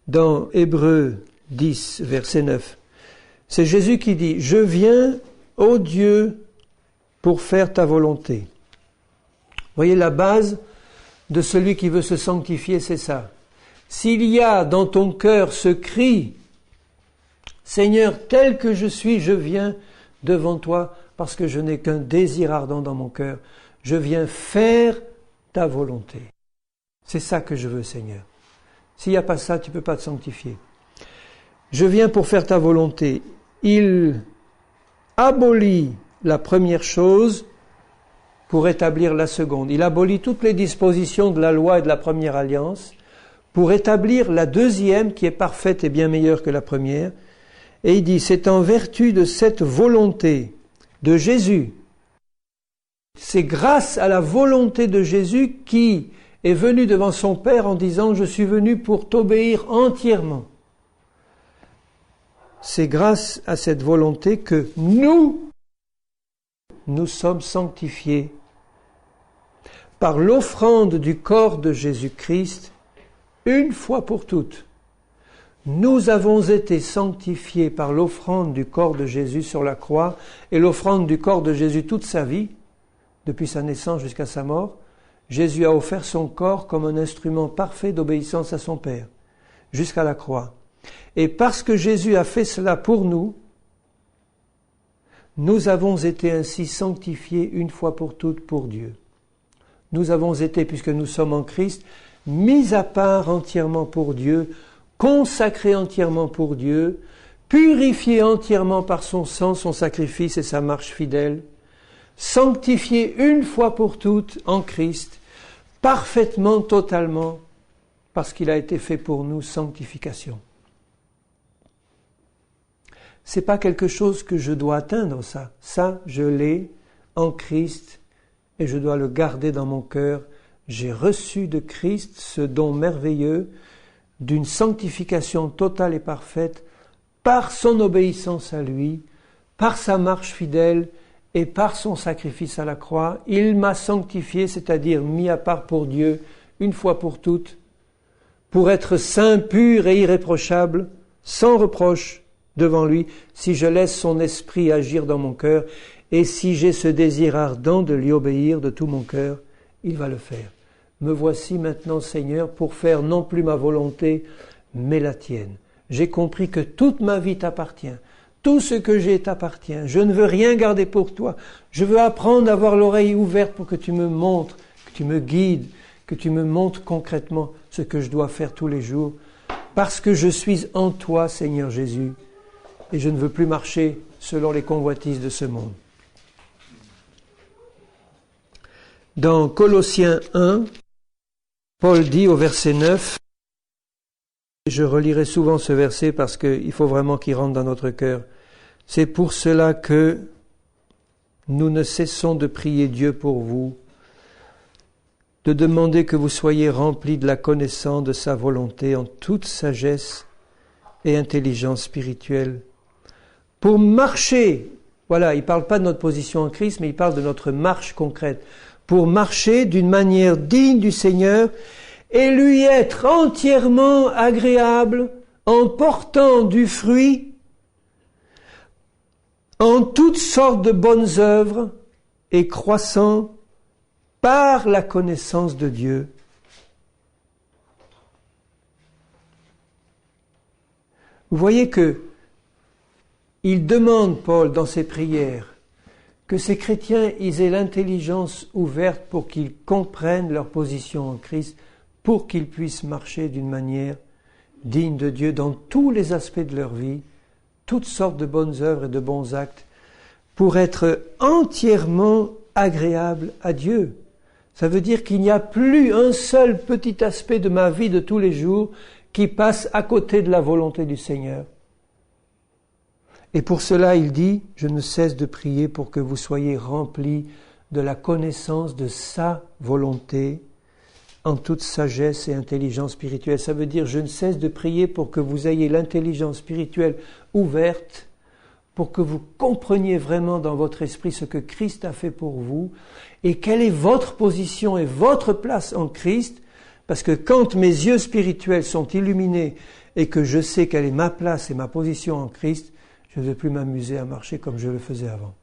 dans Hébreux 10, verset 9. C'est Jésus qui dit « Je viens, ô Dieu, pour faire ta volonté. » Vous voyez, la base de celui qui veut se sanctifier, c'est ça. S'il y a dans ton cœur ce cri « Seigneur, tel que je suis, je viens devant toi parce que je n'ai qu'un désir ardent dans mon cœur. Je viens faire ta volonté. » C'est ça que je veux, Seigneur. S'il n'y a pas ça, tu ne peux pas te sanctifier. Je viens pour faire ta volonté. Il abolit la première chose pour établir la seconde. Il abolit toutes les dispositions de la loi et de la première alliance pour établir la deuxième qui est parfaite et bien meilleure que la première. Et il dit, c'est en vertu de cette volonté de Jésus. C'est grâce à la volonté de Jésus qui est venu devant son Père en disant « Je suis venu pour t'obéir entièrement ». C'est grâce à cette volonté que nous sommes sanctifiés par l'offrande du corps de Jésus-Christ une fois pour toutes. Nous avons été sanctifiés par l'offrande du corps de Jésus sur la croix et l'offrande du corps de Jésus toute sa vie, depuis sa naissance jusqu'à sa mort. Jésus a offert son corps comme un instrument parfait d'obéissance à son Père, jusqu'à la croix. Et parce que Jésus a fait cela pour nous, nous avons été ainsi sanctifiés une fois pour toutes pour Dieu. Nous avons été, puisque nous sommes en Christ, mis à part entièrement pour Dieu, consacrés entièrement pour Dieu, purifiés entièrement par son sang, son sacrifice et sa marche fidèle, sanctifiés une fois pour toutes en Christ, parfaitement, totalement, parce qu'il a été fait pour nous sanctification. C'est pas quelque chose que je dois atteindre, ça. Ça, je l'ai en Christ et je dois le garder dans mon cœur. J'ai reçu de Christ ce don merveilleux d'une sanctification totale et parfaite par son obéissance à lui, par sa marche fidèle et par son sacrifice à la croix. Il m'a sanctifié, c'est-à-dire mis à part pour Dieu, une fois pour toutes, pour être saint, pur et irréprochable, sans reproche devant lui, si je laisse son esprit agir dans mon cœur, et si j'ai ce désir ardent de lui obéir de tout mon cœur, il va le faire. Me voici maintenant, Seigneur, pour faire non plus ma volonté, mais la tienne. J'ai compris que toute ma vie t'appartient. Tout ce que j'ai t'appartient. Je ne veux rien garder pour toi. Je veux apprendre à avoir l'oreille ouverte pour que tu me montres, que tu me guides, que tu me montres concrètement ce que je dois faire tous les jours. Parce que je suis en toi, Seigneur Jésus, et je ne veux plus marcher selon les convoitises de ce monde. Dans Colossiens 1, Paul dit au verset 9, je relirai souvent ce verset parce qu'il faut vraiment qu'il rentre dans notre cœur. C'est pour cela que nous ne cessons de prier Dieu pour vous, de demander que vous soyez remplis de la connaissance de sa volonté en toute sagesse et intelligence spirituelle, pour marcher, voilà, il ne parle pas de notre position en Christ, mais il parle de notre marche concrète, pour marcher d'une manière digne du Seigneur et lui être entièrement agréable en portant du fruit en toutes sortes de bonnes œuvres et croissant par la connaissance de Dieu. Vous voyez que il demande, Paul, dans ses prières, que ces chrétiens ils aient l'intelligence ouverte pour qu'ils comprennent leur position en Christ, pour qu'ils puissent marcher d'une manière digne de Dieu dans tous les aspects de leur vie, toutes sortes de bonnes œuvres et de bons actes, pour être entièrement agréables à Dieu. Ça veut dire qu'il n'y a plus un seul petit aspect de ma vie de tous les jours qui passe à côté de la volonté du Seigneur. Et pour cela, il dit, je ne cesse de prier pour que vous soyez remplis de la connaissance de sa volonté en toute sagesse et intelligence spirituelle. Ça veut dire, je ne cesse de prier pour que vous ayez l'intelligence spirituelle ouverte, pour que vous compreniez vraiment dans votre esprit ce que Christ a fait pour vous et quelle est votre position et votre place en Christ, Parce que quand mes yeux spirituels sont illuminés et que je sais quelle est ma place et ma position en Christ, je ne vais plus m'amuser à marcher comme je le faisais avant.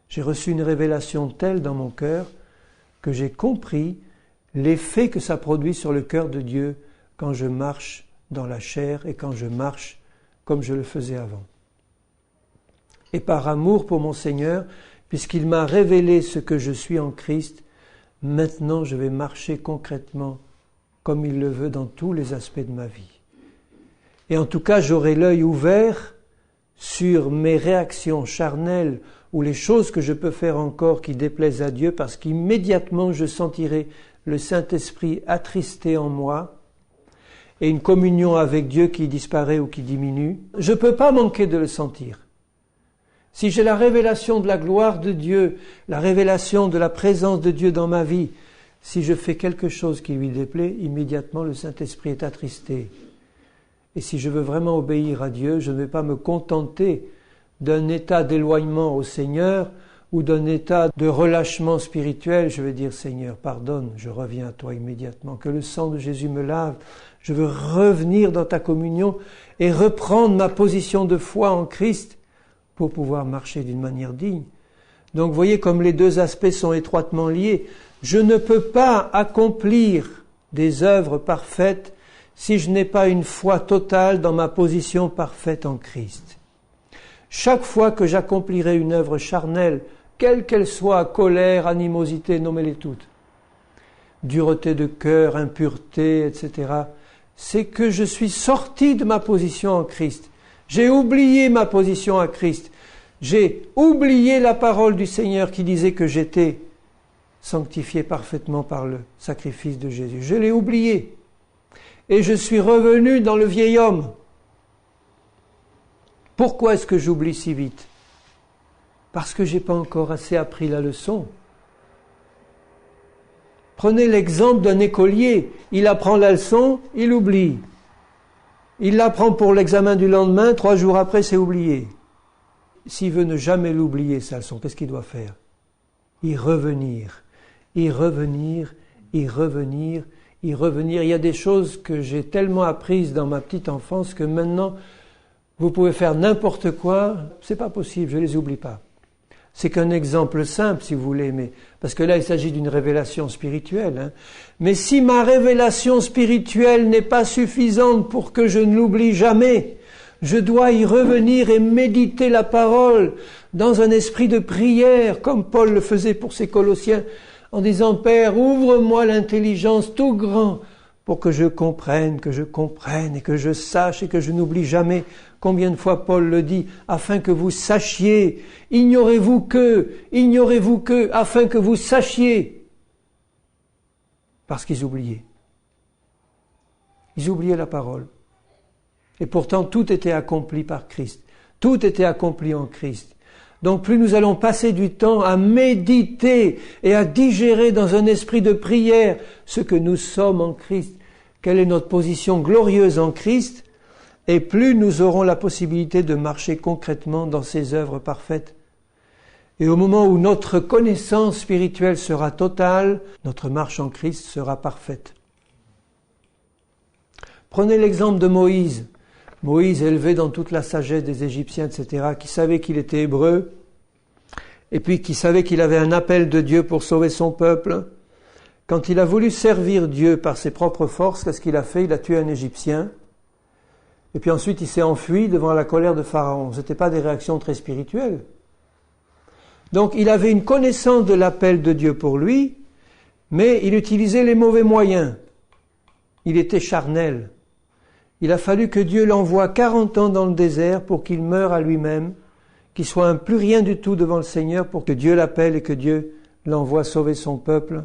J'ai reçu une révélation telle dans mon cœur que j'ai compris l'effet que ça produit sur le cœur de Dieu quand je marche dans la chair et quand je marche comme je le faisais avant. Et par amour pour mon Seigneur, puisqu'il m'a révélé ce que je suis en Christ, maintenant je vais marcher concrètement comme il le veut dans tous les aspects de ma vie. Et en tout cas, j'aurai l'œil ouvert sur mes réactions charnelles ou les choses que je peux faire encore qui déplaisent à Dieu, parce qu'immédiatement je sentirai le Saint-Esprit attristé en moi et une communion avec Dieu qui disparaît ou qui diminue. Je ne peux pas manquer de le sentir. Si j'ai la révélation de la gloire de Dieu, la révélation de la présence de Dieu dans ma vie, si je fais quelque chose qui lui déplaît, immédiatement le Saint-Esprit est attristé. Et si je veux vraiment obéir à Dieu, je ne vais pas me contenter d'un état d'éloignement au Seigneur ou d'un état de relâchement spirituel. Je vais dire, Seigneur, pardonne, je reviens à toi immédiatement. Que le sang de Jésus me lave. Je veux revenir dans ta communion et reprendre ma position de foi en Christ pour pouvoir marcher d'une manière digne. Donc, vous voyez comme les deux aspects sont étroitement liés. Je ne peux pas accomplir des œuvres parfaites si je n'ai pas une foi totale dans ma position parfaite en Christ. Chaque fois que j'accomplirai une œuvre charnelle, quelle qu'elle soit, colère, animosité, nommez-les toutes, dureté de cœur, impureté, etc., c'est que je suis sorti de ma position en Christ. J'ai oublié ma position à Christ. J'ai oublié la parole du Seigneur qui disait que j'étais sanctifié parfaitement par le sacrifice de Jésus. Je l'ai oublié. Et je suis revenu dans le vieil homme. Pourquoi est-ce que j'oublie si vite? Parce que je n'ai pas encore assez appris la leçon. Prenez l'exemple d'un écolier. Il apprend la leçon, il oublie. Il l'apprend pour l'examen du lendemain, 3 jours après, c'est oublié. S'il veut ne jamais l'oublier, sa leçon, qu'est-ce qu'il doit faire? Y revenir. Y revenir, y revenir, y revenir. Il y a des choses que j'ai tellement apprises dans ma petite enfance que maintenant, vous pouvez faire n'importe quoi, c'est pas possible, je les oublie pas. C'est qu'un exemple simple, si vous voulez, mais parce que là, il s'agit d'une révélation spirituelle. Mais si ma révélation spirituelle n'est pas suffisante pour que je ne l'oublie jamais, je dois y revenir et méditer la parole dans un esprit de prière, comme Paul le faisait pour ses Colossiens, en disant, Père, ouvre-moi l'intelligence tout grand pour que je comprenne et que je sache et que je n'oublie jamais. Combien de fois Paul le dit, afin que vous sachiez, ignorez-vous que, afin que vous sachiez. Parce qu'ils oubliaient. Ils oubliaient la parole. Et pourtant, tout était accompli par Christ. Tout était accompli en Christ. Donc plus nous allons passer du temps à méditer et à digérer dans un esprit de prière ce que nous sommes en Christ, quelle est notre position glorieuse en Christ, et plus nous aurons la possibilité de marcher concrètement dans ces œuvres parfaites. Et au moment où notre connaissance spirituelle sera totale, notre marche en Christ sera parfaite. Prenez l'exemple de Moïse. Moïse, élevé dans toute la sagesse des Égyptiens, etc., qui savait qu'il était hébreu, et puis qui savait qu'il avait un appel de Dieu pour sauver son peuple. Quand il a voulu servir Dieu par ses propres forces, qu'est-ce qu'il a fait? Il a tué un Égyptien, et puis ensuite il s'est enfui devant la colère de Pharaon. Ce n'était pas des réactions très spirituelles. Donc il avait une connaissance de l'appel de Dieu pour lui, mais il utilisait les mauvais moyens. Il était charnel. Il a fallu que Dieu l'envoie 40 ans dans le désert pour qu'il meure à lui-même, qu'il soit un plus rien du tout devant le Seigneur, pour que Dieu l'appelle et que Dieu l'envoie sauver son peuple.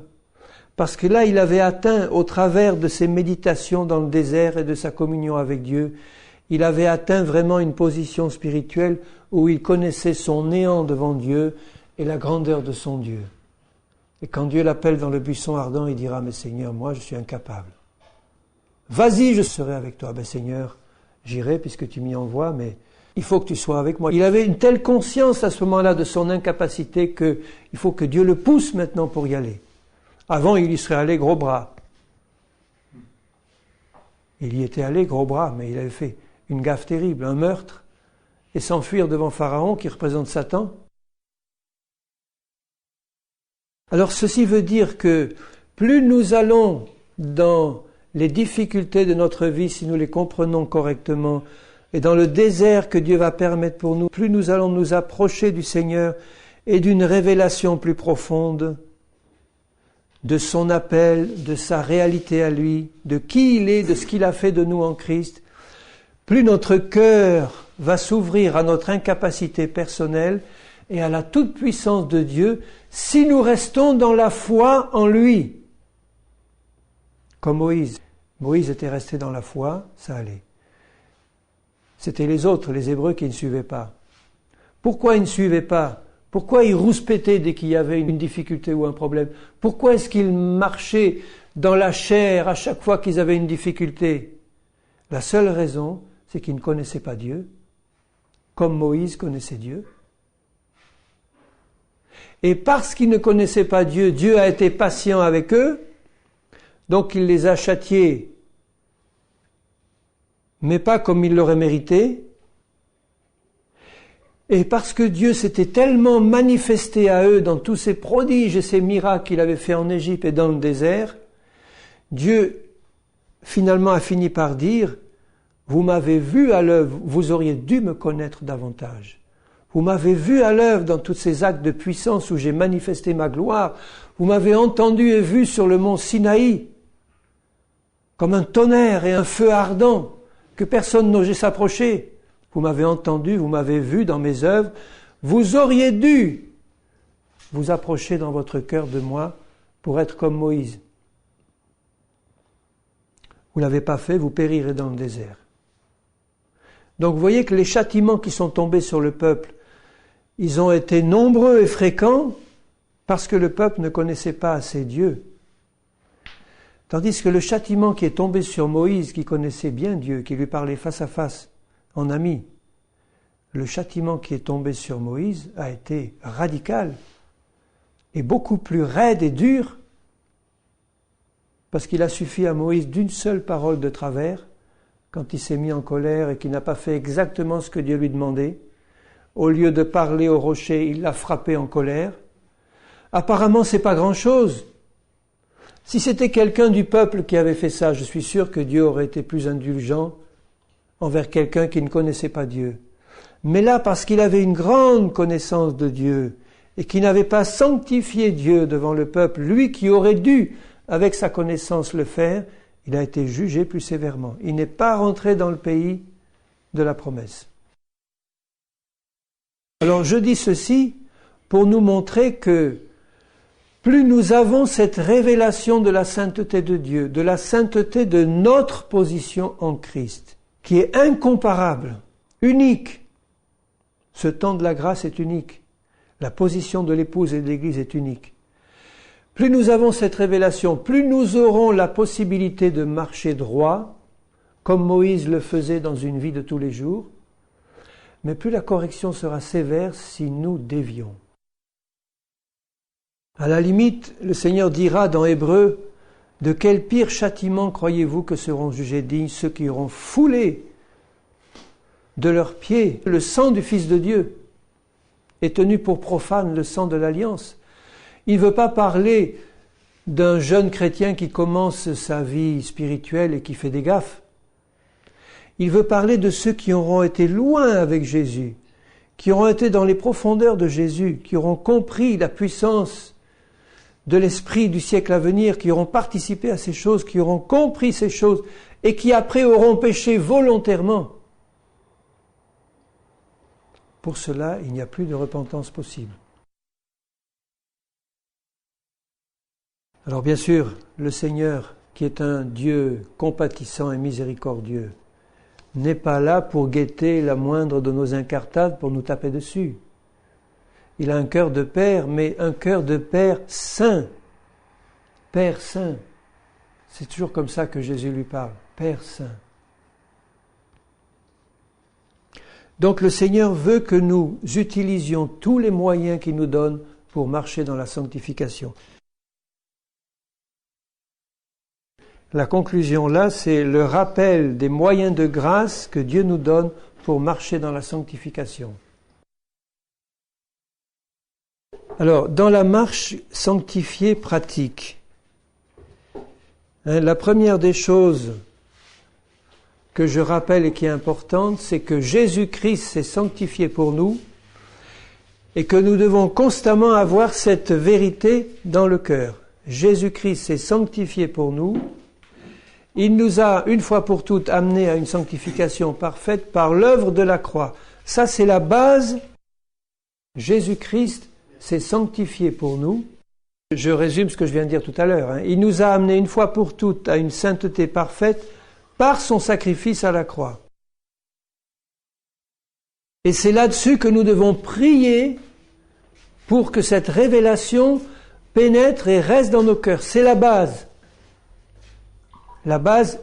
Parce que là, il avait atteint, au travers de ses méditations dans le désert et de sa communion avec Dieu, il avait atteint vraiment une position spirituelle où il connaissait son néant devant Dieu et la grandeur de son Dieu. Et quand Dieu l'appelle dans le buisson ardent, il dira, mais Seigneur, moi je suis incapable. Vas-y, je serai avec toi. Ben Seigneur, j'irai puisque tu m'y envoies, mais il faut que tu sois avec moi. Il avait une telle conscience à ce moment-là de son incapacité qu'il faut que Dieu le pousse maintenant pour y aller. Avant, il y serait allé gros bras. Il y était allé gros bras, mais il avait fait une gaffe terrible, un meurtre, et s'enfuir devant Pharaon qui représente Satan. Alors ceci veut dire que plus nous allons dans les difficultés de notre vie, si nous les comprenons correctement, et dans le désert que Dieu va permettre pour nous, plus nous allons nous approcher du Seigneur et d'une révélation plus profonde de son appel, de sa réalité à lui, de qui il est, de ce qu'il a fait de nous en Christ, plus notre cœur va s'ouvrir à notre incapacité personnelle et à la toute-puissance de Dieu si nous restons dans la foi en lui. Comme Moïse. Moïse était resté dans la foi, ça allait. C'était les autres, les Hébreux, qui ne suivaient pas. Pourquoi ils ne suivaient pas? Pourquoi ils rouspétaient dès qu'il y avait une difficulté ou un problème? Pourquoi est-ce qu'ils marchaient dans la chair à chaque fois qu'ils avaient une difficulté? La seule raison, c'est qu'ils ne connaissaient pas Dieu, comme Moïse connaissait Dieu. Et parce qu'ils ne connaissaient pas Dieu, Dieu a été patient avec eux, donc il les a châtiés, mais pas comme ils l'auraient mérité. Et parce que Dieu s'était tellement manifesté à eux dans tous ces prodiges et ces miracles qu'il avait fait en Égypte et dans le désert, Dieu finalement a fini par dire « Vous m'avez vu à l'œuvre, vous auriez dû me connaître davantage. Vous m'avez vu à l'œuvre dans tous ces actes de puissance où j'ai manifesté ma gloire. Vous m'avez entendu et vu sur le mont Sinaï, comme un tonnerre et un feu ardent, que personne n'osait s'approcher. Vous m'avez entendu, vous m'avez vu dans mes œuvres. Vous auriez dû vous approcher dans votre cœur de moi pour être comme Moïse. Vous ne l'avez pas fait, vous périrez dans le désert. » Donc vous voyez que les châtiments qui sont tombés sur le peuple, ils ont été nombreux et fréquents parce que le peuple ne connaissait pas assez Dieu. Tandis que le châtiment qui est tombé sur Moïse, qui connaissait bien Dieu, qui lui parlait face à face, en ami, le châtiment qui est tombé sur Moïse a été radical et beaucoup plus raide et dur, parce qu'il a suffi à Moïse d'une seule parole de travers, quand il s'est mis en colère et qu'il n'a pas fait exactement ce que Dieu lui demandait. Au lieu de parler au rocher, il l'a frappé en colère. Apparemment, c'est pas grand-chose. Si c'était quelqu'un du peuple qui avait fait ça, je suis sûr que Dieu aurait été plus indulgent envers quelqu'un qui ne connaissait pas Dieu. Mais là, parce qu'il avait une grande connaissance de Dieu et qu'il n'avait pas sanctifié Dieu devant le peuple, lui qui aurait dû, avec sa connaissance, le faire, il a été jugé plus sévèrement. Il n'est pas rentré dans le pays de la promesse. Alors je dis ceci pour nous montrer que plus nous avons cette révélation de la sainteté de Dieu, de la sainteté de notre position en Christ, qui est incomparable, unique. Ce temps de la grâce est unique. La position de l'épouse et de l'Église est unique. Plus nous avons cette révélation, plus nous aurons la possibilité de marcher droit, comme Moïse le faisait dans une vie de tous les jours, mais plus la correction sera sévère si nous dévions. À la limite, le Seigneur dira dans Hébreux, « De quel pire châtiment croyez-vous que seront jugés dignes ceux qui auront foulé de leurs pieds le sang du Fils de Dieu et tenu pour profane le sang de l'Alliance ?» Il ne veut pas parler d'un jeune chrétien qui commence sa vie spirituelle et qui fait des gaffes. Il veut parler de ceux qui auront été loin avec Jésus, qui auront été dans les profondeurs de Jésus, qui auront compris la puissance de l'esprit du siècle à venir, qui auront participé à ces choses, qui auront compris ces choses et qui après auront péché volontairement. Pour cela, il n'y a plus de repentance possible. Alors bien sûr, le Seigneur, qui est un Dieu compatissant et miséricordieux, n'est pas là pour guetter la moindre de nos incartades pour nous taper dessus. Il a un cœur de père, mais un cœur de père saint. Père saint. C'est toujours comme ça que Jésus lui parle. Père saint. Donc le Seigneur veut que nous utilisions tous les moyens qu'il nous donne pour marcher dans la sanctification. La conclusion là, c'est le rappel des moyens de grâce que Dieu nous donne pour marcher dans la sanctification. Alors, dans la marche sanctifiée pratique, la première des choses que je rappelle et qui est importante, c'est que Jésus-Christ s'est sanctifié pour nous et que nous devons constamment avoir cette vérité dans le cœur. Jésus-Christ s'est sanctifié pour nous. Il nous a, une fois pour toutes, amenés à une sanctification parfaite par l'œuvre de la croix. Ça, c'est la base. Jésus-Christ s'est sanctifié pour nous. Je résume ce que je viens de dire tout à l'heure. Il nous a amenés une fois pour toutes à une sainteté parfaite par son sacrifice à la croix. Et c'est là-dessus que nous devons prier pour que cette révélation pénètre et reste dans nos cœurs. C'est la base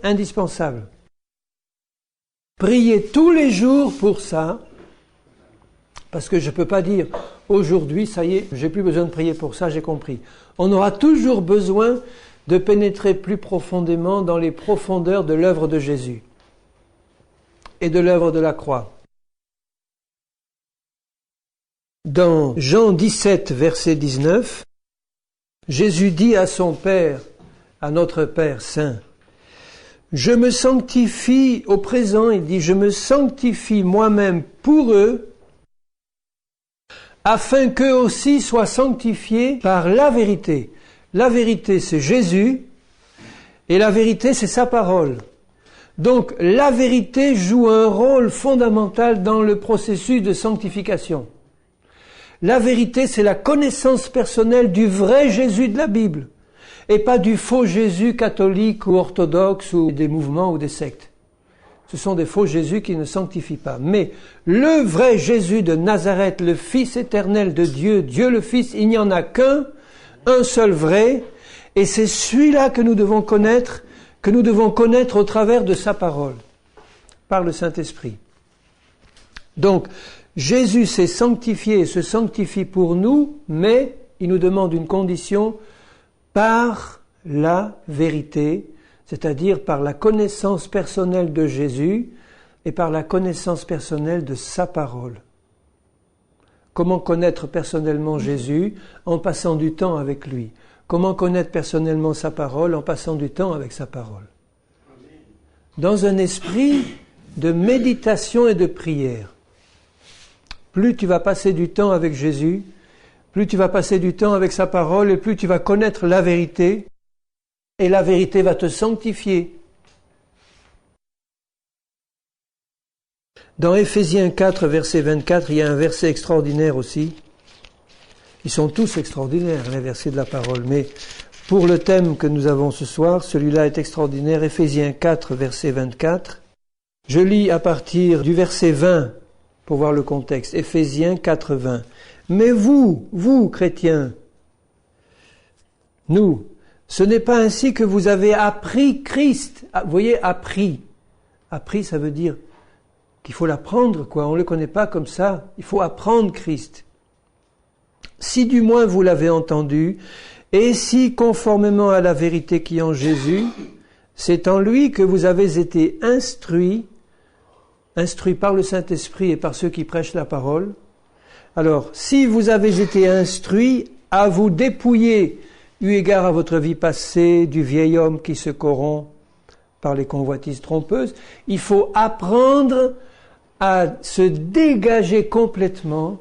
indispensable. Priez tous les jours pour ça, parce que je ne peux pas dire aujourd'hui, ça y est, j'ai plus besoin de prier pour ça, j'ai compris. On aura toujours besoin de pénétrer plus profondément dans les profondeurs de l'œuvre de Jésus et de l'œuvre de la croix. Dans Jean 17, verset 19, Jésus dit à son Père, à notre Père saint, « Je me sanctifie au présent, il dit, je me sanctifie moi-même pour eux, afin qu'eux aussi soient sanctifiés par la vérité. » La vérité, c'est Jésus, et la vérité, c'est sa parole. Donc, la vérité joue un rôle fondamental dans le processus de sanctification. La vérité, c'est la connaissance personnelle du vrai Jésus de la Bible, et pas du faux Jésus catholique ou orthodoxe ou des mouvements ou des sectes. Ce sont des faux Jésus qui ne sanctifient pas. Mais le vrai Jésus de Nazareth, le Fils éternel de Dieu, Dieu le Fils, il n'y en a qu'un, un seul vrai, et c'est celui-là que nous devons connaître au travers de sa parole, par le Saint-Esprit. Donc, Jésus s'est sanctifié et se sanctifie pour nous, mais il nous demande une condition par la vérité, c'est-à-dire par la connaissance personnelle de Jésus et par la connaissance personnelle de sa parole. Comment connaître personnellement Jésus? En passant du temps avec lui. Comment connaître personnellement sa parole? En passant du temps avec sa parole. Dans un esprit de méditation et de prière. Plus tu vas passer du temps avec Jésus, plus tu vas passer du temps avec sa parole et plus tu vas connaître la vérité, et la vérité va te sanctifier. Dans Éphésiens 4, verset 24, il y a un verset extraordinaire aussi. Ils sont tous extraordinaires, les versets de la parole, mais pour le thème que nous avons ce soir, celui-là est extraordinaire. Éphésiens 4, verset 24. Je lis à partir du verset 20 pour voir le contexte. Éphésiens 4, 20. Mais vous, chrétiens, nous, ce n'est pas ainsi que vous avez appris Christ. Vous voyez, appris. Appris, ça veut dire qu'il faut l'apprendre, quoi. On ne le connaît pas comme ça. Il faut apprendre Christ. Si du moins vous l'avez entendu, et si conformément à la vérité qui est en Jésus, c'est en lui que vous avez été instruits par le Saint-Esprit et par ceux qui prêchent la parole. Alors, si vous avez été instruits à vous dépouiller, eu égard à votre vie passée, du vieil homme qui se corrompt par les convoitises trompeuses, il faut apprendre à se dégager complètement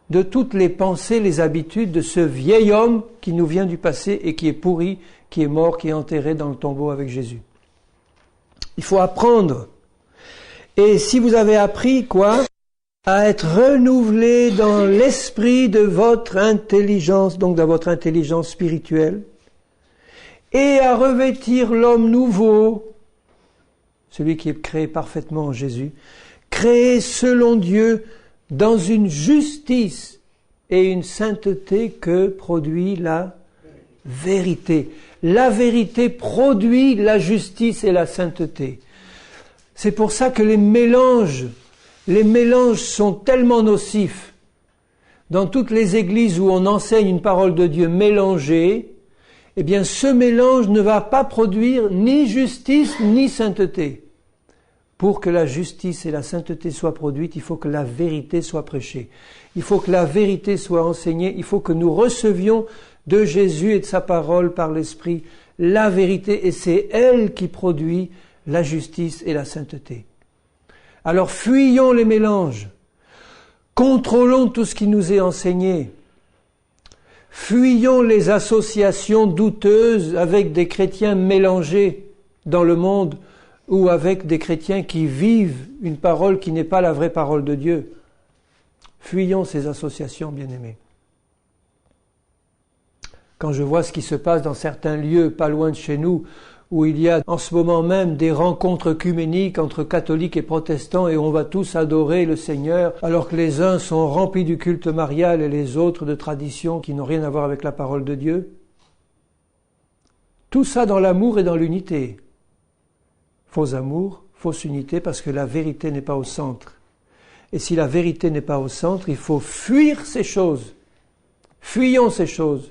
de toutes les pensées, les habitudes de ce vieil homme qui nous vient du passé et qui est pourri, qui est mort, qui est enterré dans le tombeau avec Jésus. Il faut apprendre. Et si vous avez appris quoi? À être renouvelé dans l'esprit de votre intelligence, donc dans votre intelligence spirituelle, et à revêtir l'homme nouveau, celui qui est créé parfaitement en Jésus, créé selon Dieu dans une justice et une sainteté que produit la vérité. La vérité produit la justice et la sainteté. C'est pour ça que les mélanges sont tellement nocifs. Dans toutes les églises où on enseigne une parole de Dieu mélangée, eh bien ce mélange ne va pas produire ni justice ni sainteté. Pour que la justice et la sainteté soient produites, il faut que la vérité soit prêchée. Il faut que la vérité soit enseignée. Il faut que nous recevions de Jésus et de sa parole par l'Esprit la vérité, et c'est elle qui produit la justice et la sainteté. Alors fuyons les mélanges. Contrôlons tout ce qui nous est enseigné. Fuyons les associations douteuses avec des chrétiens mélangés dans le monde, ou avec des chrétiens qui vivent une parole qui n'est pas la vraie parole de Dieu. Fuyons ces associations, bien-aimés. Quand je vois ce qui se passe dans certains lieux pas loin de chez nous, où il y a en ce moment même des rencontres œcuméniques entre catholiques et protestants, et on va tous adorer le Seigneur, alors que les uns sont remplis du culte marial et les autres de traditions qui n'ont rien à voir avec la parole de Dieu. Tout ça dans l'amour et dans l'unité. Faux amour, fausse unité, parce que la vérité n'est pas au centre. Et si la vérité n'est pas au centre, il faut fuir ces choses. Fuyons ces choses.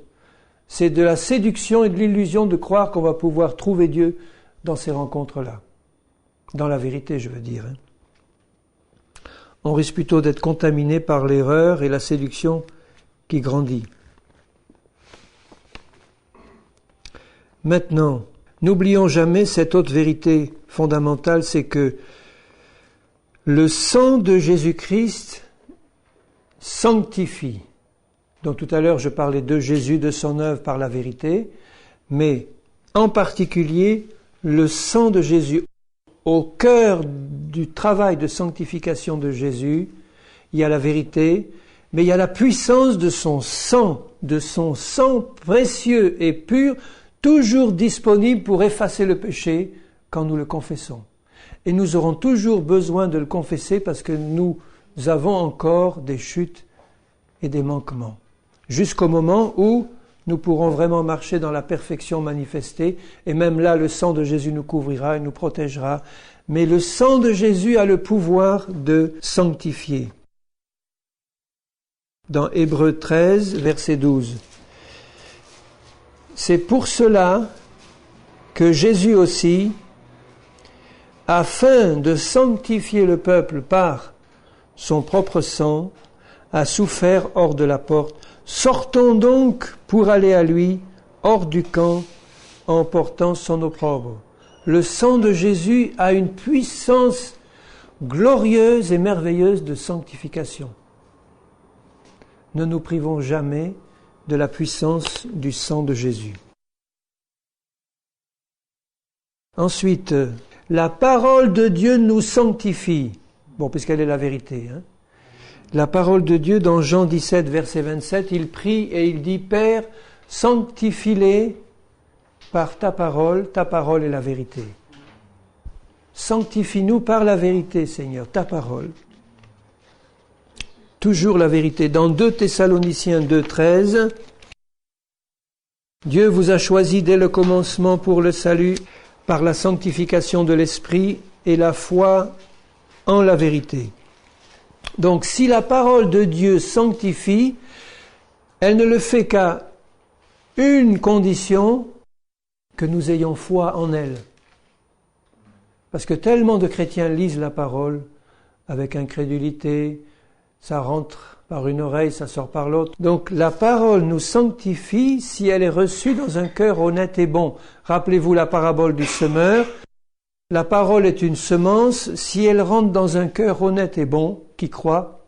C'est de la séduction et de l'illusion de croire qu'on va pouvoir trouver Dieu dans ces rencontres-là. Dans la vérité, je veux dire. On risque plutôt d'être contaminé par l'erreur et la séduction qui grandit. Maintenant, n'oublions jamais cette autre vérité fondamentale, c'est que le sang de Jésus-Christ sanctifie. Donc tout à l'heure je parlais de Jésus, de son œuvre par la vérité, mais en particulier le sang de Jésus. Au cœur du travail de sanctification de Jésus, il y a la vérité, mais il y a la puissance de son sang précieux et pur, toujours disponible pour effacer le péché quand nous le confessons. Et nous aurons toujours besoin de le confesser parce que nous avons encore des chutes et des manquements. Jusqu'au moment où nous pourrons vraiment marcher dans la perfection manifestée, et même là, le sang de Jésus nous couvrira et nous protégera. Mais le sang de Jésus a le pouvoir de sanctifier. Dans Hébreux 13, verset 12. C'est pour cela que Jésus aussi, afin de sanctifier le peuple par son propre sang, a souffert hors de la porte. Sortons donc pour aller à lui, hors du camp, en portant son opprobre. Le sang de Jésus a une puissance glorieuse et merveilleuse de sanctification. Ne nous privons jamais de la puissance du sang de Jésus. Ensuite, la parole de Dieu nous sanctifie. Bon, puisqu'elle est la vérité, hein. La parole de Dieu, dans Jean 17, verset 27, il prie et il dit « Père, sanctifie-les par ta parole est la vérité. Sanctifie-nous par la vérité, Seigneur, ta parole. » Toujours la vérité. Dans 2 Thessaloniciens 2, 13, Dieu vous a choisi dès le commencement pour le salut par la sanctification de l'esprit et la foi en la vérité. Donc, si la parole de Dieu sanctifie, elle ne le fait qu'à une condition, que nous ayons foi en elle. Parce que tellement de chrétiens lisent la parole avec incrédulité, ça rentre par une oreille, ça sort par l'autre. Donc, la parole nous sanctifie si elle est reçue dans un cœur honnête et bon. Rappelez-vous la parabole du semeur. La parole est une semence, si elle rentre dans un cœur honnête et bon, qui croit,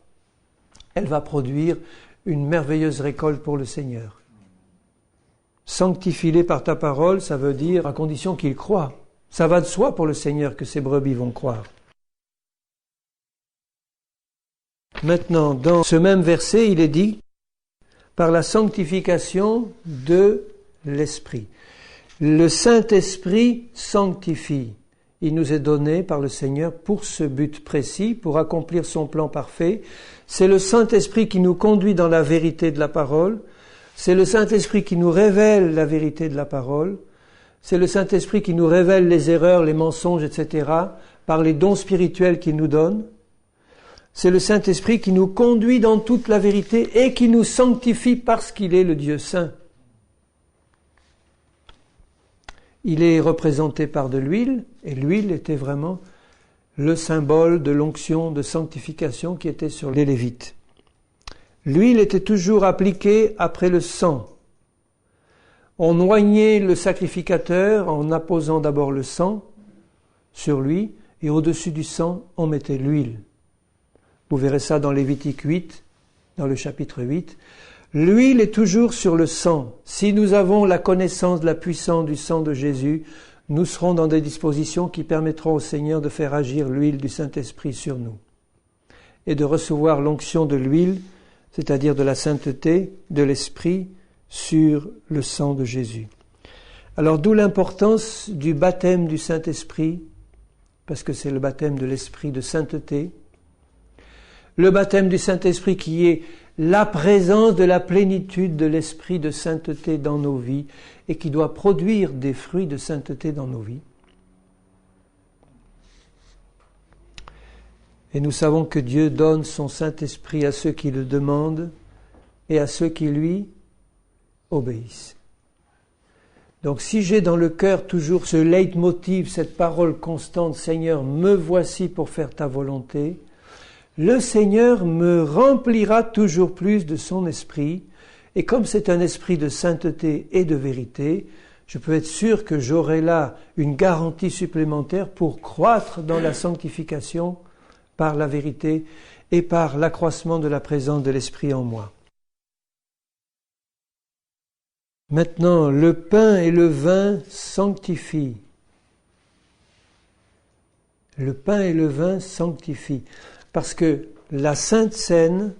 elle va produire une merveilleuse récolte pour le Seigneur. Sanctifie-les par ta parole, ça veut dire à condition qu'ils croient. Ça va de soi pour le Seigneur que ces brebis vont croire. Maintenant, dans ce même verset, il est dit par la sanctification de l'Esprit. Le Saint-Esprit sanctifie. Il nous est donné par le Seigneur pour ce but précis, pour accomplir son plan parfait. C'est le Saint-Esprit qui nous conduit dans la vérité de la parole. C'est le Saint-Esprit qui nous révèle la vérité de la parole. C'est le Saint-Esprit qui nous révèle les erreurs, les mensonges, etc. par les dons spirituels qu'il nous donne. C'est le Saint-Esprit qui nous conduit dans toute la vérité et qui nous sanctifie parce qu'il est le Dieu saint. il est représenté par de l'huile, et l'huile était vraiment le symbole de l'onction de sanctification qui était sur les Lévites. L'huile était toujours appliquée après le sang. On noignait le sacrificateur en apposant d'abord le sang sur lui, et au-dessus du sang, on mettait l'huile. Vous verrez ça dans Lévitique 8, dans le chapitre 8. L'huile est toujours sur le sang. Si nous avons la connaissance de la puissance du sang de Jésus, nous serons dans des dispositions qui permettront au Seigneur de faire agir l'huile du Saint-Esprit sur nous et de recevoir l'onction de l'huile, c'est-à-dire de la sainteté, de l'Esprit, sur le sang de Jésus. Alors d'où l'importance du baptême du Saint-Esprit, parce que c'est le baptême de l'Esprit de sainteté. Le baptême du Saint-Esprit qui est la présence de la plénitude de l'Esprit de sainteté dans nos vies et qui doit produire des fruits de sainteté dans nos vies. Et nous savons que Dieu donne son Saint-Esprit à ceux qui le demandent et à ceux qui lui obéissent. Donc si j'ai dans le cœur toujours ce leitmotiv, cette parole constante, Seigneur, me voici pour faire ta volonté, le Seigneur me remplira toujours plus de son esprit, et comme c'est un esprit de sainteté et de vérité, je peux être sûr que j'aurai là une garantie supplémentaire pour croître dans la sanctification par la vérité et par l'accroissement de la présence de l'esprit en moi. Maintenant, le pain et le vin sanctifient. Le pain et le vin sanctifient. Parce que la Sainte Seine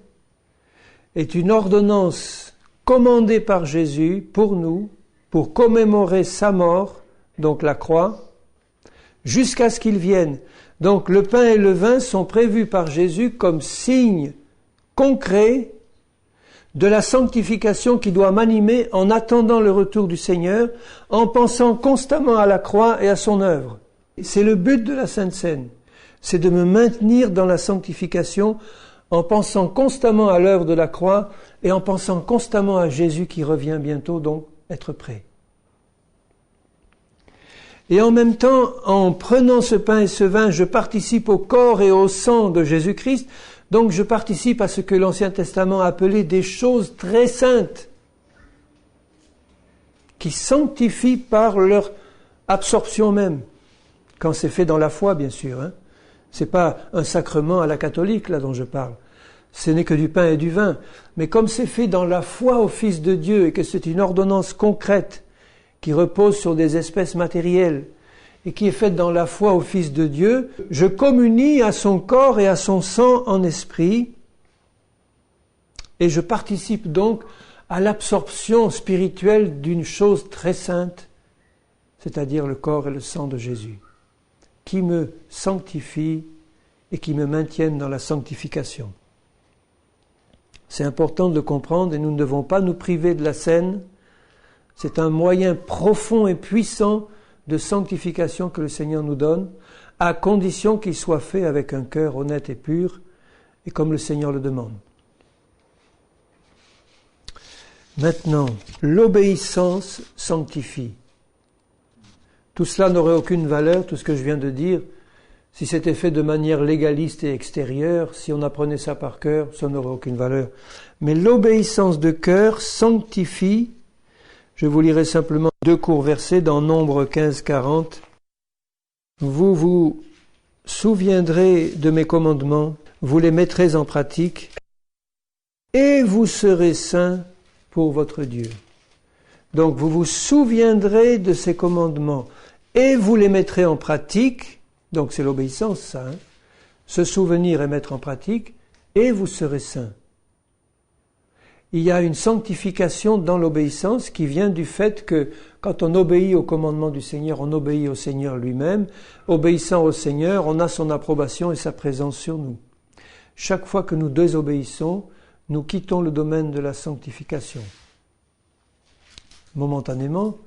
est une ordonnance commandée par Jésus pour nous, pour commémorer sa mort, donc la croix, jusqu'à ce qu'il vienne. Donc le pain et le vin sont prévus par Jésus comme signe concret de la sanctification qui doit m'animer en attendant le retour du Seigneur, en pensant constamment à la croix et à son œuvre. C'est le but de la Sainte Seine. C'est de me maintenir dans la sanctification en pensant constamment à l'œuvre de la croix et en pensant constamment à Jésus qui revient bientôt, donc être prêt. Et en même temps, en prenant ce pain et ce vin, je participe au corps et au sang de Jésus-Christ, donc je participe à ce que l'Ancien Testament appelait des choses très saintes, qui sanctifient par leur absorption même, quand c'est fait dans la foi, bien sûr, C'est pas un sacrement à la catholique, là, dont je parle. Ce n'est que du pain et du vin. Mais comme c'est fait dans la foi au Fils de Dieu et que c'est une ordonnance concrète qui repose sur des espèces matérielles et qui est faite dans la foi au Fils de Dieu, je communie à son corps et à son sang en esprit et je participe donc à l'absorption spirituelle d'une chose très sainte, c'est-à-dire le corps et le sang de Jésus, qui me sanctifie et qui me maintiennent dans la sanctification. C'est important de le comprendre et nous ne devons pas nous priver de la scène. C'est un moyen profond et puissant de sanctification que le Seigneur nous donne, à condition qu'il soit fait avec un cœur honnête et pur, et comme le Seigneur le demande. Maintenant, l'obéissance sanctifie. Tout cela n'aurait aucune valeur, tout ce que je viens de dire, si c'était fait de manière légaliste et extérieure, si on apprenait ça par cœur, ça n'aurait aucune valeur. Mais l'obéissance de cœur sanctifie. Je vous lirai simplement 2 courts versets dans Nombre 15-40. Vous vous souviendrez de mes commandements, vous les mettrez en pratique, et vous serez saints pour votre Dieu. Donc vous vous souviendrez de ces commandements, et vous les mettrez en pratique. Donc c'est l'obéissance, ça. Se souvenir et mettre en pratique, et vous serez saints. Il y a une sanctification dans l'obéissance qui vient du fait que quand on obéit au commandement du Seigneur, on obéit au Seigneur lui-même. Obéissant au Seigneur, on a son approbation et sa présence sur nous. Chaque fois que nous désobéissons, nous quittons le domaine de la sanctification. Momentanément,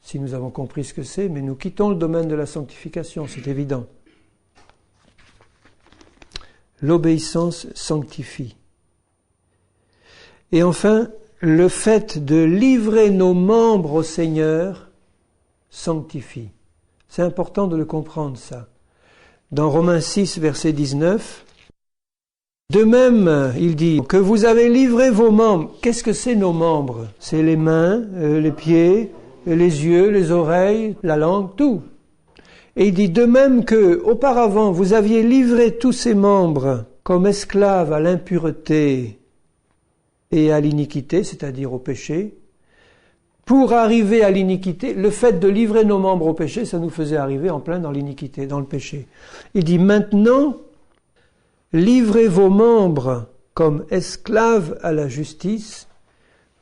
si nous avons compris ce que c'est, mais nous quittons le domaine de la sanctification, c'est évident. L'obéissance sanctifie. Et enfin, le fait de livrer nos membres au Seigneur sanctifie. C'est important de le comprendre, ça. Dans Romains 6, verset 19, de même, il dit que vous avez livré vos membres. Qu'est-ce que c'est nos membres? C'est les mains, les pieds, les yeux, les oreilles, la langue, tout. Et il dit de même que, auparavant, vous aviez livré tous ces membres comme esclaves à l'impureté et à l'iniquité, c'est-à-dire au péché, pour arriver à l'iniquité. Le fait de livrer nos membres au péché, ça nous faisait arriver en plein dans l'iniquité, dans le péché. Il dit maintenant, livrez vos membres comme esclaves à la justice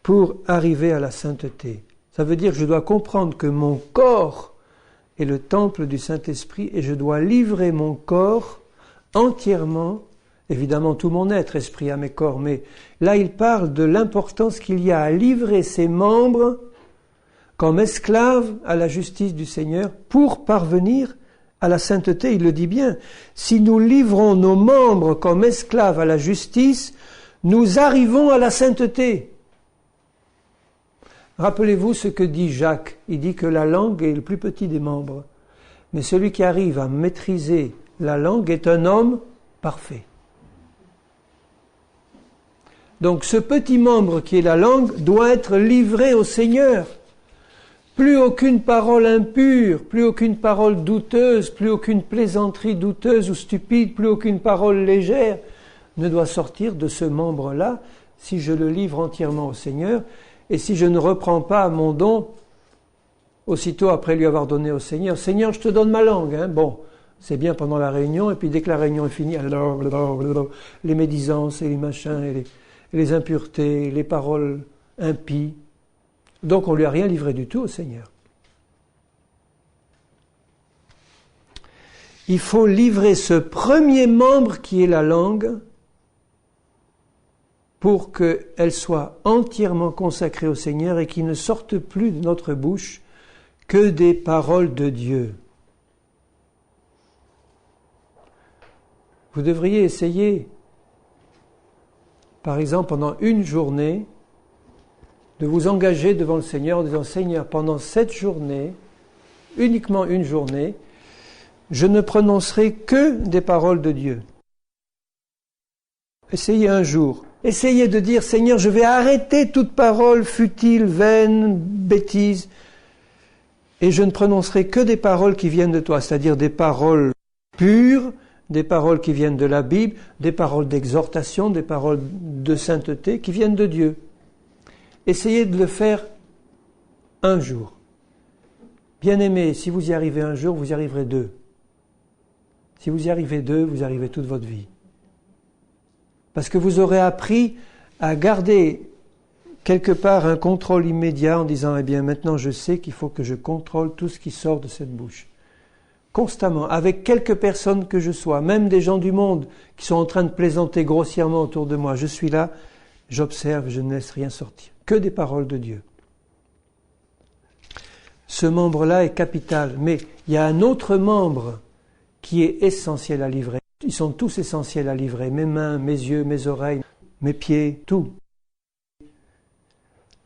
pour arriver à la sainteté. Ça veut dire que je dois comprendre que mon corps est le temple du Saint-Esprit et je dois livrer mon corps entièrement, évidemment tout mon être, esprit, âme et corps, mais là il parle de l'importance qu'il y a à livrer ses membres comme esclaves à la justice du Seigneur pour parvenir à la sainteté. Il le dit bien, si nous livrons nos membres comme esclaves à la justice, nous arrivons à la sainteté. Rappelez-vous ce que dit Jacques. Il dit que la langue est le plus petit des membres. Mais celui qui arrive à maîtriser la langue est un homme parfait. Donc ce petit membre qui est la langue doit être livré au Seigneur. Plus aucune parole impure, plus aucune parole douteuse, plus aucune plaisanterie douteuse ou stupide, plus aucune parole légère ne doit sortir de ce membre-là si je le livre entièrement au Seigneur et si je ne reprends pas mon don aussitôt après lui avoir donné au Seigneur. Seigneur, je te donne ma langue. Bon, c'est bien pendant la réunion et puis dès que la réunion est finie, les médisances et les machins et les impuretés, les paroles impies. Donc on ne lui a rien livré du tout au Seigneur. Il faut livrer ce premier membre qui est la langue pour qu'elle soit entièrement consacrée au Seigneur et qu'il ne sorte plus de notre bouche que des paroles de Dieu. Vous devriez essayer, par exemple pendant une journée, de vous engager devant le Seigneur en disant « Seigneur, pendant cette journée, uniquement une journée, je ne prononcerai que des paroles de Dieu. » Essayez un jour. Essayez de dire « Seigneur, je vais arrêter toute parole futile, vaine, bêtise, et je ne prononcerai que des paroles qui viennent de toi, c'est-à-dire des paroles pures, des paroles qui viennent de la Bible, des paroles d'exhortation, des paroles de sainteté qui viennent de Dieu. » Essayez de le faire un jour. Bien-aimés, si vous y arrivez un jour, vous y arriverez deux. Si vous y arrivez deux, vous y arrivez toute votre vie. Parce que vous aurez appris à garder quelque part un contrôle immédiat en disant « Eh bien, maintenant je sais qu'il faut que je contrôle tout ce qui sort de cette bouche. » Constamment, avec quelques personnes que je sois, même des gens du monde qui sont en train de plaisanter grossièrement autour de moi, je suis là, j'observe, je ne laisse rien sortir. Que des paroles de Dieu. Ce membre-là est capital, mais il y a un autre membre qui est essentiel à livrer. Ils sont tous essentiels à livrer, mes mains, mes yeux, mes oreilles, mes pieds, tout.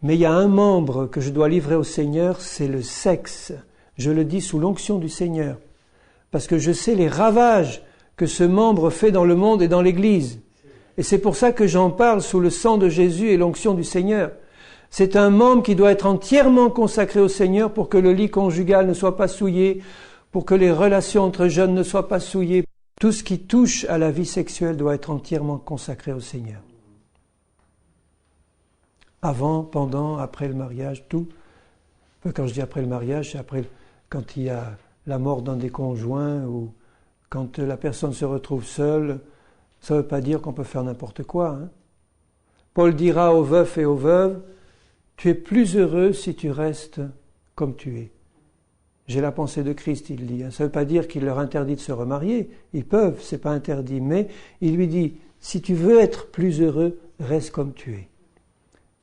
Mais il y a un membre que je dois livrer au Seigneur, c'est le sexe. Je le dis sous l'onction du Seigneur, parce que je sais les ravages que ce membre fait dans le monde et dans l'Église. Et c'est pour ça que j'en parle sous le sang de Jésus et l'onction du Seigneur. C'est un membre qui doit être entièrement consacré au Seigneur pour que le lit conjugal ne soit pas souillé, pour que les relations entre jeunes ne soient pas souillées. Tout ce qui touche à la vie sexuelle doit être entièrement consacré au Seigneur. Avant, pendant, après le mariage, tout. Quand je dis après le mariage, c'est après quand il y a la mort d'un des conjoints ou quand la personne se retrouve seule. Ça ne veut pas dire qu'on peut faire n'importe quoi. Paul dira aux veufs et aux veuves, « Tu es plus heureux si tu restes comme tu es. » J'ai la pensée de Christ, il dit. Ça ne veut pas dire qu'il leur interdit de se remarier. Ils peuvent, c'est pas interdit. Mais il lui dit, si tu veux être plus heureux, reste comme tu es.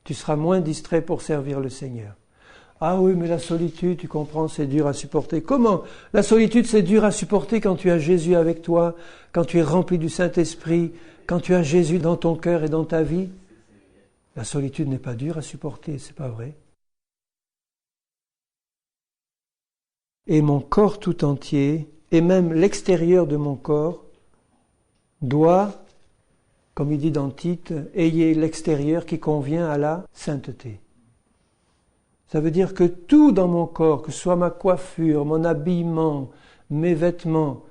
Tu seras moins distrait pour servir le Seigneur. Ah oui, mais la solitude, tu comprends, c'est dur à supporter. Comment ? La solitude, c'est dur à supporter quand tu as Jésus avec toi, quand tu es rempli du Saint-Esprit, quand tu as Jésus dans ton cœur et dans ta vie. La solitude n'est pas dure à supporter, c'est pas vrai. et mon corps tout entier, et même l'extérieur de mon corps, doit, comme il dit dans Tite, ayez l'extérieur qui convient à la sainteté. Ça veut dire que tout dans mon corps, que ce soit ma coiffure, mon habillement, mes vêtements,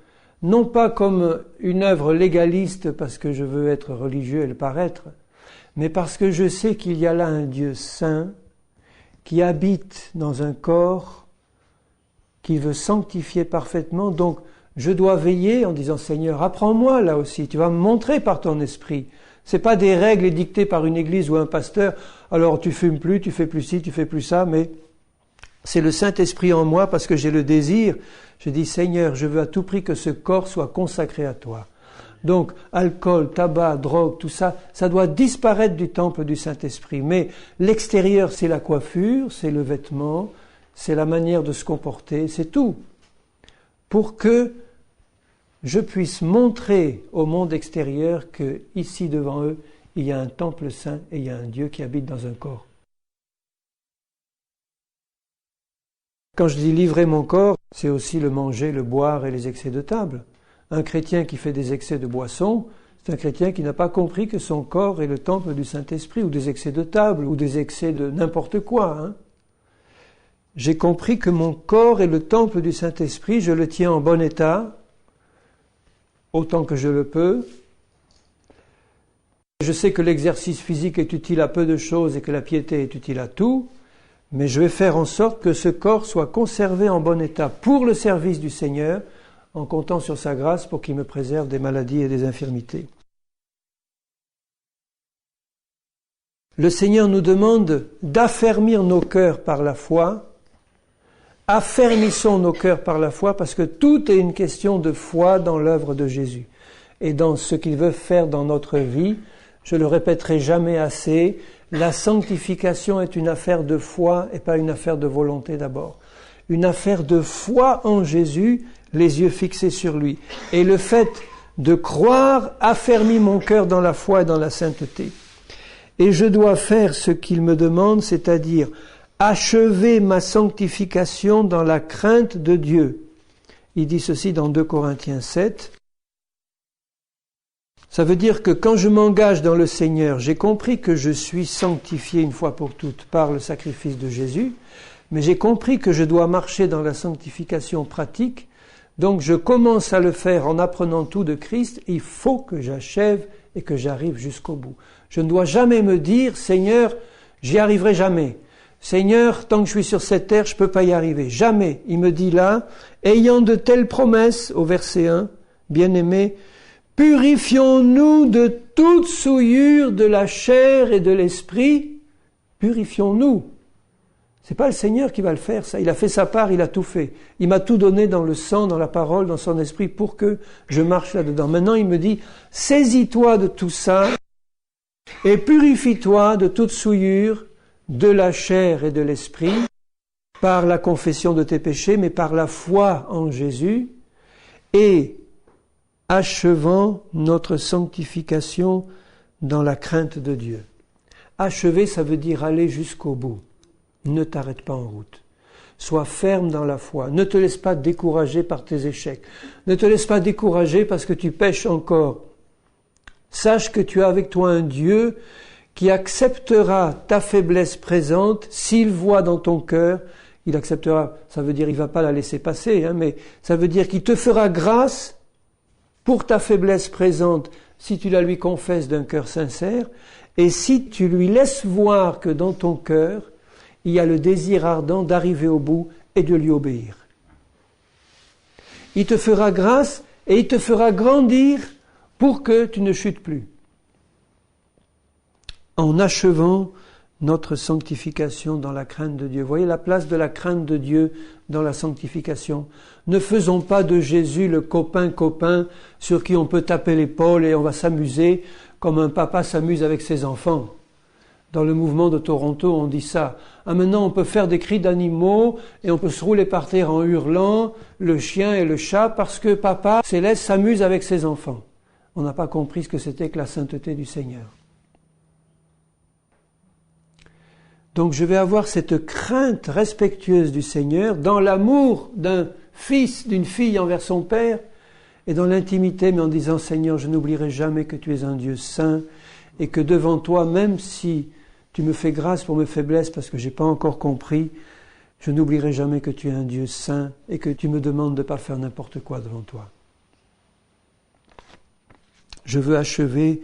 non pas comme une œuvre légaliste parce que je veux être religieux et le paraître, mais parce que je sais qu'il y a là un Dieu saint qui habite dans un corps qu'il veut sanctifier parfaitement. Donc, je dois veiller en disant, Seigneur, apprends-moi là aussi, tu vas me montrer par ton esprit. C'est pas des règles dictées par une église ou un pasteur, alors tu fumes plus, tu fais plus ci, tu fais plus ça, mais c'est le Saint-Esprit en moi parce que j'ai le désir. Je dis, Seigneur, je veux à tout prix que ce corps soit consacré à toi. Donc, alcool, tabac, drogue, tout ça, ça doit disparaître du temple du Saint-Esprit. Mais l'extérieur, c'est la coiffure, c'est le vêtement, c'est la manière de se comporter, c'est tout. Pour que je puisse montrer au monde extérieur que, ici devant eux, il y a un temple saint et il y a un Dieu qui habite dans un corps. Quand je dis livrer mon corps, c'est aussi le manger, le boire et les excès de table. Un chrétien qui fait des excès de boisson, c'est un chrétien qui n'a pas compris que son corps est le temple du Saint-Esprit, ou des excès de table, ou des excès de n'importe quoi. J'ai compris que mon corps est le temple du Saint-Esprit, je le tiens en bon état, autant que je le peux. Je sais que l'exercice physique est utile à peu de choses et que la piété est utile à tout, mais je vais faire en sorte que ce corps soit conservé en bon état pour le service du Seigneur, en comptant sur sa grâce pour qu'il me préserve des maladies et des infirmités. Le Seigneur nous demande d'affermir nos cœurs par la foi. Affermissons nos cœurs par la foi parce que tout est une question de foi dans l'œuvre de Jésus et dans ce qu'il veut faire dans notre vie. Je le répéterai jamais assez, la sanctification est une affaire de foi et pas une affaire de volonté d'abord. Une affaire de foi en Jésus, les yeux fixés sur lui. Et le fait de croire affermit mon cœur dans la foi et dans la sainteté. Et je dois faire ce qu'il me demande, c'est-à-dire achever ma sanctification dans la crainte de Dieu. Il dit ceci dans 2 Corinthiens 7. Ça veut dire que quand je m'engage dans le Seigneur, j'ai compris que je suis sanctifié une fois pour toutes par le sacrifice de Jésus, mais j'ai compris que je dois marcher dans la sanctification pratique. Donc je commence à le faire en apprenant tout de Christ. Il faut que j'achève et que j'arrive jusqu'au bout. Je ne dois jamais me dire, Seigneur, j'y arriverai jamais. Seigneur, tant que je suis sur cette terre, je ne peux pas y arriver. Jamais. Il me dit là, ayant de telles promesses, au verset 1, bien-aimés, purifions-nous de toute souillure de la chair et de l'esprit. Purifions-nous. C'est pas le Seigneur qui va le faire, ça. Il a fait sa part, il a tout fait. Il m'a tout donné dans le sang, dans la parole, dans son esprit pour que je marche là-dedans. Maintenant, il me dit, saisis-toi de tout ça et purifie-toi de toute souillure de la chair et de l'esprit par la confession de tes péchés, mais par la foi en Jésus et achevant notre sanctification dans la crainte de Dieu. Achever, ça veut dire aller jusqu'au bout. Ne t'arrête pas en route. Sois ferme dans la foi. Ne te laisse pas décourager par tes échecs. Ne te laisse pas décourager parce que tu pèches encore. Sache que tu as avec toi un Dieu qui acceptera ta faiblesse présente s'il voit dans ton cœur. Il acceptera, ça veut dire il ne va pas la laisser passer, mais ça veut dire qu'il te fera grâce pour ta faiblesse présente si tu la lui confesses d'un cœur sincère et si tu lui laisses voir que dans ton cœur, il y a le désir ardent d'arriver au bout et de lui obéir. Il te fera grâce et il te fera grandir pour que tu ne chutes plus. En achevant notre sanctification dans la crainte de Dieu. Voyez la place de la crainte de Dieu dans la sanctification. Ne faisons pas de Jésus le copain sur qui on peut taper l'épaule et on va s'amuser comme un papa s'amuse avec ses enfants. Dans le mouvement de Toronto, on dit ça. Maintenant, on peut faire des cris d'animaux et on peut se rouler par terre en hurlant, le chien et le chat, parce que papa céleste s'amuse avec ses enfants. On n'a pas compris ce que c'était que la sainteté du Seigneur. Donc je vais avoir cette crainte respectueuse du Seigneur dans l'amour d'un fils, d'une fille envers son Père et dans l'intimité, mais en disant Seigneur, je n'oublierai jamais que tu es un Dieu saint et que devant toi, même si tu me fais grâce pour mes faiblesses parce que je n'ai pas encore compris, je n'oublierai jamais que tu es un Dieu saint et que tu me demandes de ne pas faire n'importe quoi devant toi. Je veux achever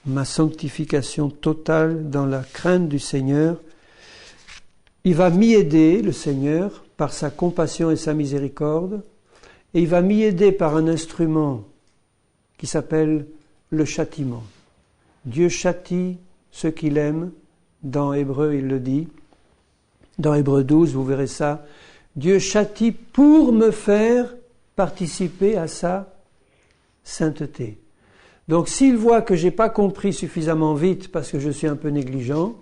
ma sanctification totale dans la crainte du Seigneur. Il va m'y aider, le Seigneur, par sa compassion et sa miséricorde, et il va m'y aider par un instrument qui s'appelle le châtiment. Dieu châtie ceux qu'il aime, dans Hébreu il le dit, dans Hébreu 12 vous verrez ça, Dieu châtie pour me faire participer à sa sainteté. Donc s'il voit que je n'ai pas compris suffisamment vite parce que je suis un peu négligent,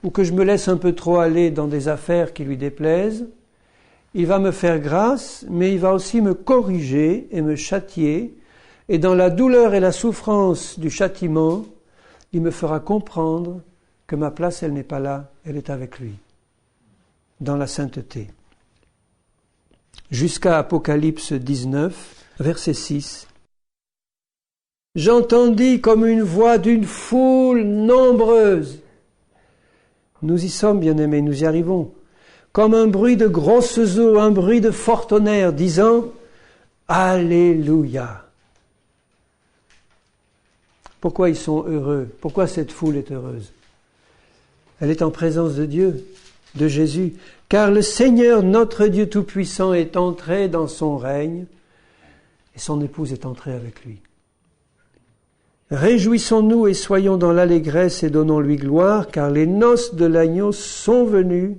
ou que je me laisse un peu trop aller dans des affaires qui lui déplaisent, il va me faire grâce, mais il va aussi me corriger et me châtier, et dans la douleur et la souffrance du châtiment, il me fera comprendre que ma place, elle n'est pas là, elle est avec lui, dans la sainteté. Jusqu'à Apocalypse 19, verset 6. J'entendis comme une voix d'une foule nombreuse. Nous y sommes, bien-aimés, nous y arrivons. Comme un bruit de grosses eaux, un bruit de fort tonnerre, disant « Alléluia ». Pourquoi ils sont heureux? Pourquoi cette foule est heureuse? Elle est en présence de Dieu, de Jésus. Car le Seigneur, notre Dieu Tout-Puissant, est entré dans son règne et son épouse est entrée avec lui. Réjouissons-nous et soyons dans l'allégresse et donnons-lui gloire, car les noces de l'agneau sont venues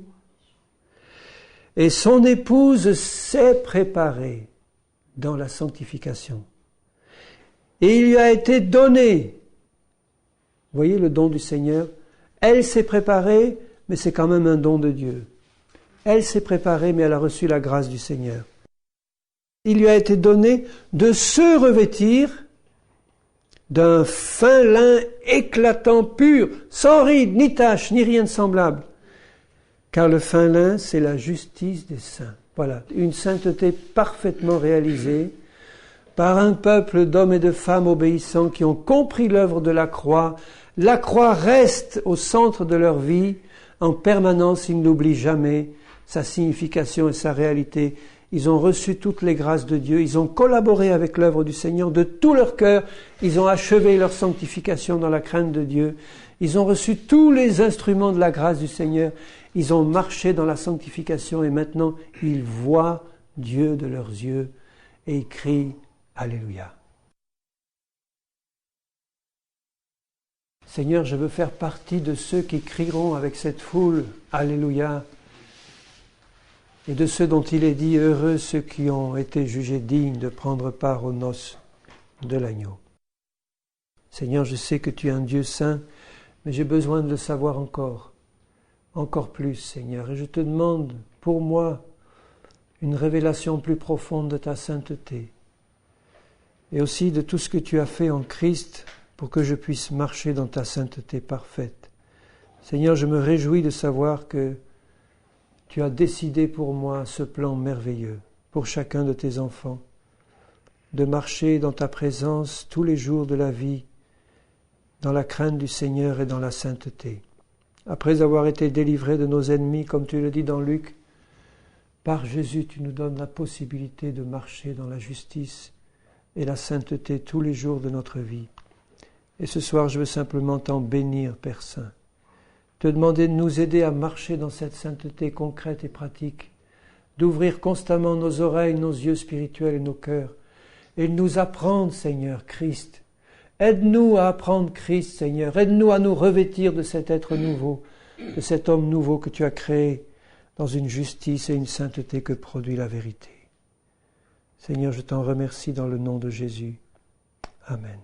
et son épouse s'est préparée dans la sanctification. Et il lui a été donné, vous voyez le don du Seigneur, elle s'est préparée, mais c'est quand même un don de Dieu. Elle s'est préparée, mais elle a reçu la grâce du Seigneur. Il lui a été donné de se revêtir d'un fin lin éclatant, pur, sans rides, ni taches, ni rien de semblable. Car le fin lin, c'est la justice des saints. Voilà, une sainteté parfaitement réalisée par un peuple d'hommes et de femmes obéissants qui ont compris l'œuvre de la croix. La croix reste au centre de leur vie. En permanence, ils n'oublient jamais sa signification et sa réalité. Ils ont reçu toutes les grâces de Dieu, ils ont collaboré avec l'œuvre du Seigneur de tout leur cœur, ils ont achevé leur sanctification dans la crainte de Dieu, ils ont reçu tous les instruments de la grâce du Seigneur, ils ont marché dans la sanctification et maintenant ils voient Dieu de leurs yeux et ils crient Alléluia. Seigneur, je veux faire partie de ceux qui crieront avec cette foule Alléluia. Et de ceux dont il est dit, heureux ceux qui ont été jugés dignes de prendre part aux noces de l'agneau. Seigneur, je sais que tu es un Dieu saint, mais j'ai besoin de le savoir encore plus, Seigneur. Et je te demande, pour moi, une révélation plus profonde de ta sainteté, et aussi de tout ce que tu as fait en Christ pour que je puisse marcher dans ta sainteté parfaite. Seigneur, je me réjouis de savoir que tu as décidé pour moi ce plan merveilleux, pour chacun de tes enfants, de marcher dans ta présence tous les jours de la vie, dans la crainte du Seigneur et dans la sainteté. Après avoir été délivrés de nos ennemis, comme tu le dis dans Luc, par Jésus, tu nous donnes la possibilité de marcher dans la justice et la sainteté tous les jours de notre vie. Et ce soir, je veux simplement t'en bénir, Père Saint. Te demander de nous aider à marcher dans cette sainteté concrète et pratique, d'ouvrir constamment nos oreilles, nos yeux spirituels et nos cœurs, et de nous apprendre, Seigneur, Christ. Aide-nous à apprendre Christ, Seigneur. Aide-nous à nous revêtir de cet être nouveau, de cet homme nouveau que tu as créé dans une justice et une sainteté que produit la vérité. Seigneur, je t'en remercie dans le nom de Jésus. Amen.